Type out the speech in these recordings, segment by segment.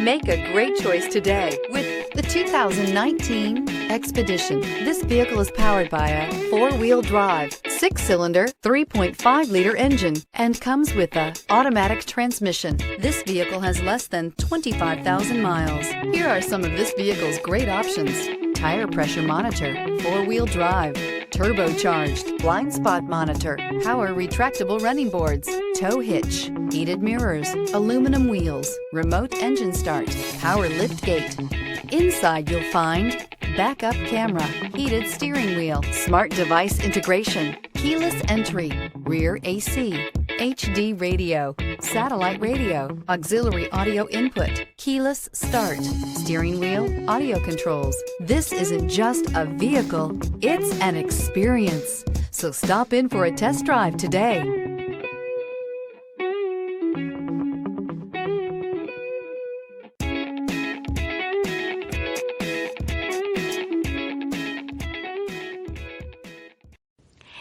Make a great choice today with the 2019 Expedition. This vehicle is powered by a 4-wheel drive, 6-cylinder, 3.5-liter engine and comes with a automatic transmission. This vehicle has less than 25,000 miles. Here are some of this vehicle's great options: tire pressure monitor, 4-wheel drive, turbocharged, blind spot monitor, power retractable running boards, tow hitch, heated mirrors, aluminum wheels, remote engine start, power liftgate. Inside you'll find backup camera, heated steering wheel, smart device integration, keyless entry, rear AC, HD radio, satellite radio, auxiliary audio input, keyless start, steering wheel audio controls. This isn't just a vehicle, it's an experience. So stop in for a test drive today.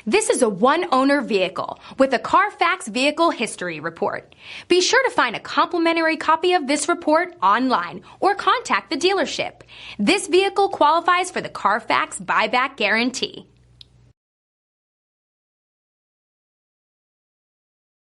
This is a one-owner vehicle with a Carfax Vehicle History Report. Be sure to find a complimentary copy of this report online or contact the dealership. This vehicle qualifies for the Carfax Buyback Guarantee.